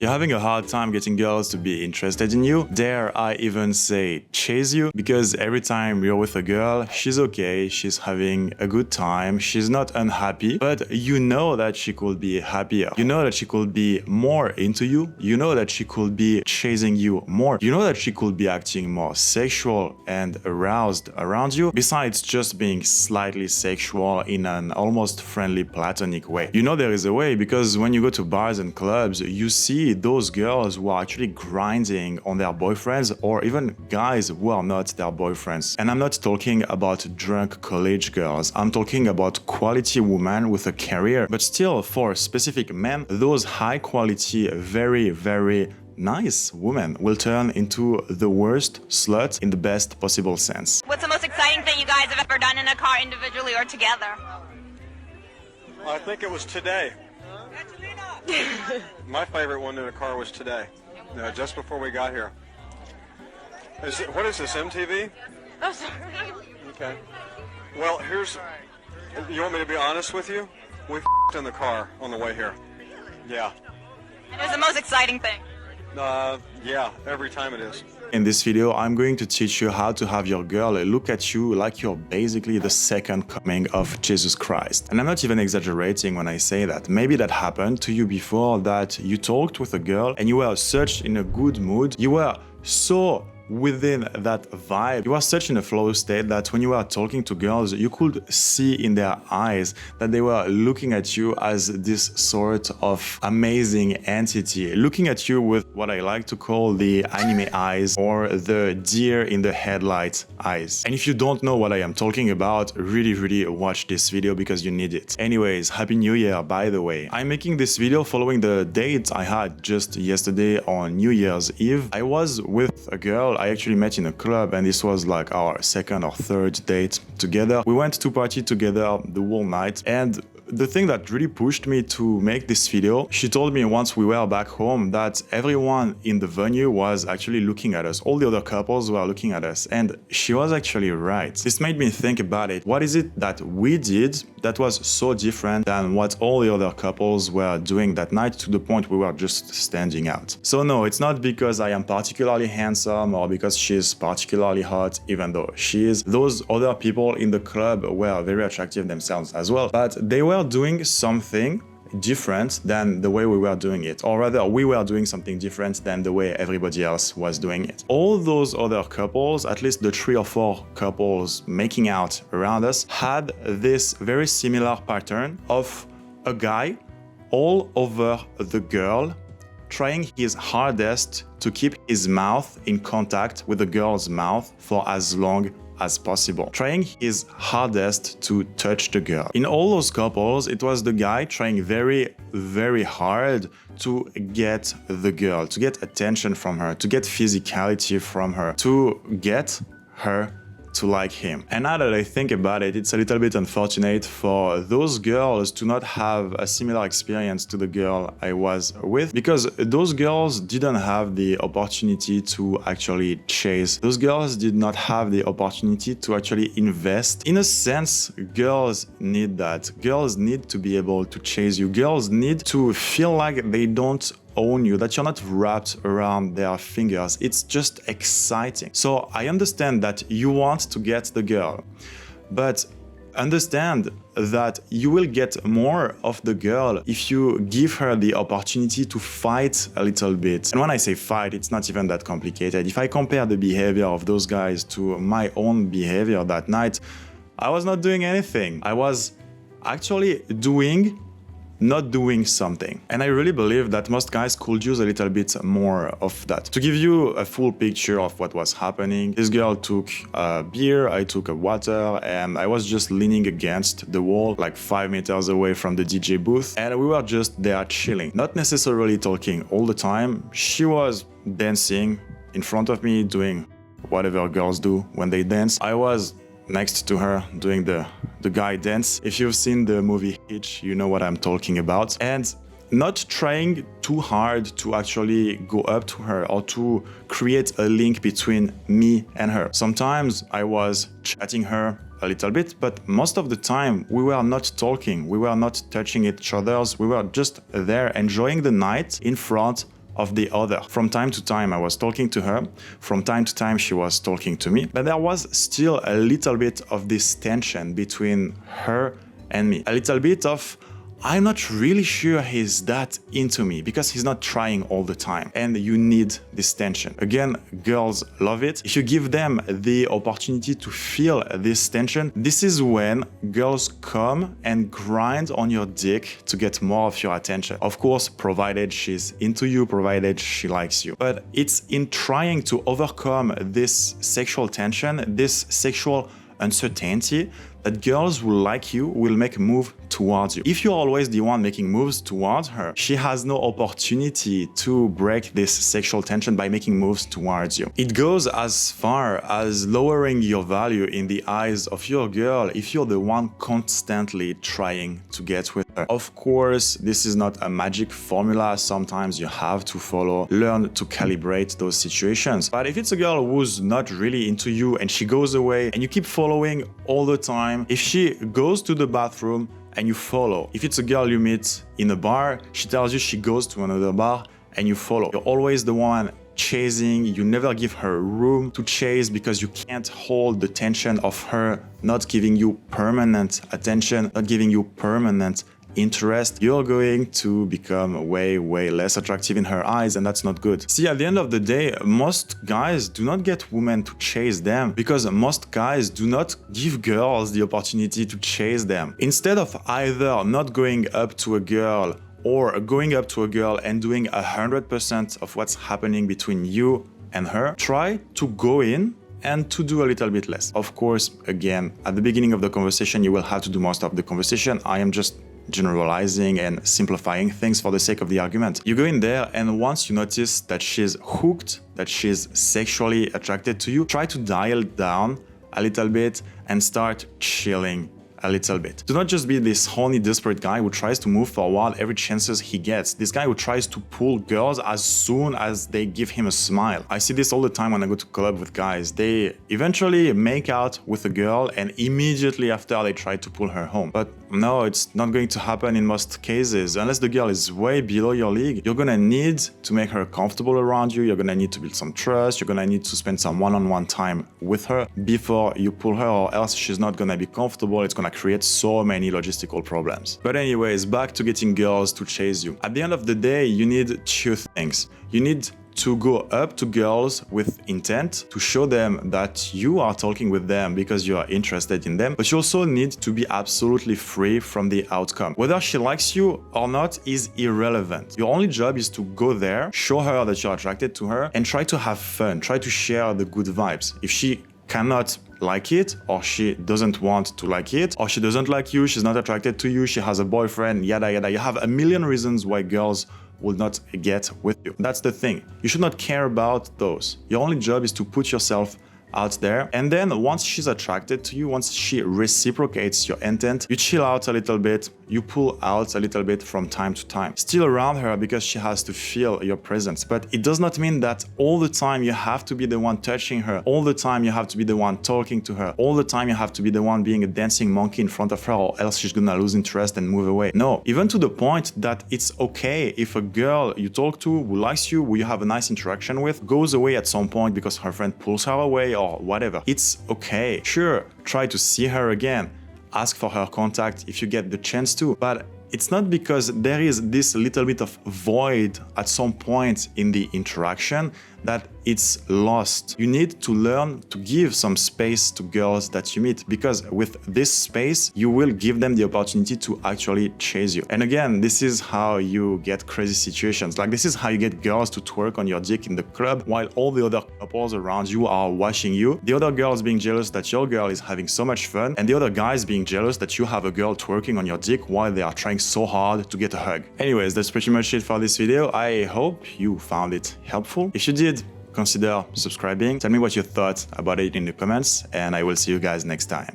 You're having a hard time getting girls to be interested in you. Dare I even say chase you? Because every time you're with a girl, she's okay, she's having a good time, she's not unhappy, but you know that she could be happier. You know that she could be more into you. You know that she could be chasing you more. You know that she could be acting more sexual and aroused around you, besides just being slightly sexual in an almost friendly platonic way. You know there is a way, because when you go to bars and clubs, you see those girls who are actually grinding on their boyfriends, or even guys who are not their boyfriends. And I'm not talking about drunk college girls. I'm talking about quality women with a career. But still, for specific men, those high quality, very nice women will turn into the worst slut in the best possible sense. What's the most exciting thing you guys have ever done in a car individually or together? I think it was today. My favorite one in a car was today, just before we got here. What is this, MTV? Oh, sorry. Okay. Well, you want me to be honest with you? We in the car on the way here. Yeah. And it was the most exciting thing. Yeah, every time it is. In this video, I'm going to teach you how to have your girl look at you like you're basically the second coming of Jesus Christ. And I'm not even exaggerating when I say that. Maybe that happened to you before, that you talked with a girl and you were such in a good mood. You were so within that vibe. You were such in a flow state that when you were talking to girls, you could see in their eyes that they were looking at you as this sort of amazing entity, looking at you with what I like to call the anime eyes, or the deer in the headlight eyes. And if you don't know what I am talking about, really watch this video because you need it. Anyways, Happy New Year, by the way. I'm making this video following the date I had just yesterday on New Year's Eve. I was with a girl I actually met in a club, and this was like our second or third date together. We went to party together the whole night, and the thing that really pushed me to make this video, she told me once we were back home that everyone in the venue was actually looking at us. All the other couples were looking at us, and she was actually right. This made me think about it. What is it that we did that was so different than what all the other couples were doing that night, to the point we were just standing out? So no, it's not because I am particularly handsome or because she's particularly hot, even though she is. Those other people in the club were very attractive themselves as well, but they were doing something different than the way we were doing it, or rather we were doing something different than the way everybody else was doing it. All those other couples, at least the 3 or 4 couples making out around us, had this very similar pattern of a guy all over the girl, trying his hardest to keep his mouth in contact with the girl's mouth for as long as possible, trying his hardest to touch the girl. In all those couples, it was the guy trying very hard to get the girl, to get attention from her, to get physicality from her, to get her to like him. And now that I think about it, it's a little bit unfortunate for those girls to not have a similar experience to the girl I was with, because those girls didn't have the opportunity to actually chase. Those girls did not have the opportunity to actually invest. In a sense, girls need that. Girls need to be able to chase you. Girls need to feel like they don't own you, that you're not wrapped around their fingers. It's just exciting. So I understand that you want to get the girl, but understand that you will get more of the girl if you give her the opportunity to fight a little bit. And when I say fight, it's not even that complicated. If I compare the behavior of those guys to my own behavior that night, I was not doing anything. I was actually not doing something. And I really believe that most guys could use a little bit more of that. To give you a full picture of what was happening, this girl took a beer, I took a water, and I was just leaning against the wall, like 5 meters away from the DJ booth, and we were just there chilling, not necessarily talking all the time. She was dancing in front of me, doing whatever girls do when they dance. I was next to her doing the guy dance. If you've seen the movie Hitch, you know what I'm talking about. And not trying too hard to actually go up to her or to create a link between me and her. Sometimes I was chatting her a little bit, but most of the time we were not talking, we were not touching each other's, we were just there enjoying the night in front of the other. From time to time, I was talking to her. From time to time, she was talking to me. But there was still a little bit of this tension between her and me. A little bit of, I'm not really sure he's that into me because he's not trying all the time. And you need this tension. Again, girls love it. If you give them the opportunity to feel this tension, this is when girls come and grind on your dick to get more of your attention. Of course, provided she's into you, provided she likes you. But it's in trying to overcome this sexual tension, this sexual uncertainty, that girls who like you will make a move towards you. If you're always the one making moves towards her, she has no opportunity to break this sexual tension by making moves towards you. It goes as far as lowering your value in the eyes of your girl if you're the one constantly trying to get with her. Of course, this is not a magic formula. Sometimes you have to learn to calibrate those situations. But if it's a girl who's not really into you and she goes away and you keep following all the time, if she goes to the bathroom and you follow, if it's a girl you meet in a bar, she tells you she goes to another bar and you follow, you're always the one chasing, you never give her room to chase because you can't hold the tension of her not giving you permanent attention, not giving you permanent interest, you're going to become way less attractive in her eyes, and that's not good. See, at the end of the day, most guys do not get women to chase them because most guys do not give girls the opportunity to chase them. Instead of either not going up to a girl or going up to a girl and doing 100% of what's happening between you and her, try to go in and to do a little bit less. Of course, again, at the beginning of the conversation, you will have to do most of the conversation. I am just generalizing and simplifying things for the sake of the argument. You go in there, and once you notice that she's hooked, that she's sexually attracted to you, try to dial down a little bit and start chilling a little bit. Do not just be this horny, desperate guy who tries to move forward every chances he gets. This guy who tries to pull girls as soon as they give him a smile. I see this all the time when I go to club with guys. They eventually make out with a girl and immediately after they try to pull her home. But no, it's not going to happen in most cases. Unless the girl is way below your league, you're gonna need to make her comfortable around you. You're gonna need to build some trust. You're gonna need to spend some one-on-one time with her before you pull her, or else she's not gonna be comfortable. It's gonna create so many logistical problems. But anyways, back to getting girls to chase you. At the end of the day, you need two things. You need to go up to girls with intent to show them that you are talking with them because you are interested in them, but you also need to be absolutely free from the outcome. Whether she likes you or not is irrelevant. Your only job is to go there, show her that you're attracted to her, and try to have fun, try to share the good vibes. If she cannot like it, or she doesn't want to like it, or she doesn't like you, she's not attracted to you, she has a boyfriend, yada yada, you have a million reasons why girls will not get with you. That's the thing. You should not care about those. Your only job is to put yourself out there, and then once she's attracted to you, once she reciprocates your intent, you chill out a little bit, you pull out a little bit from time to time. Still around her because she has to feel your presence, but it does not mean that all the time you have to be the one touching her, all the time you have to be the one talking to her, all the time you have to be the one being a dancing monkey in front of her, or else she's gonna lose interest and move away. No, even to the point that it's okay if a girl you talk to who likes you, who you have a nice interaction with, goes away at some point because her friend pulls her away or whatever. It's okay. Sure, try to see her again, ask for her contact if you get the chance to, but it's not because there is this little bit of void at some point in the interaction that it's lost. You need to learn to give some space to girls that you meet, because with this space, you will give them the opportunity to actually chase you. And again, this is how you get crazy situations. Like, this is how you get girls to twerk on your dick in the club while all the other couples around you are watching you. The other girls being jealous that your girl is having so much fun, and the other guys being jealous that you have a girl twerking on your dick while they are trying so hard to get a hug. Anyways, that's pretty much it for this video. I hope you found it helpful. If you did, consider subscribing. Tell me what you thought about it in the comments, and I will see you guys next time.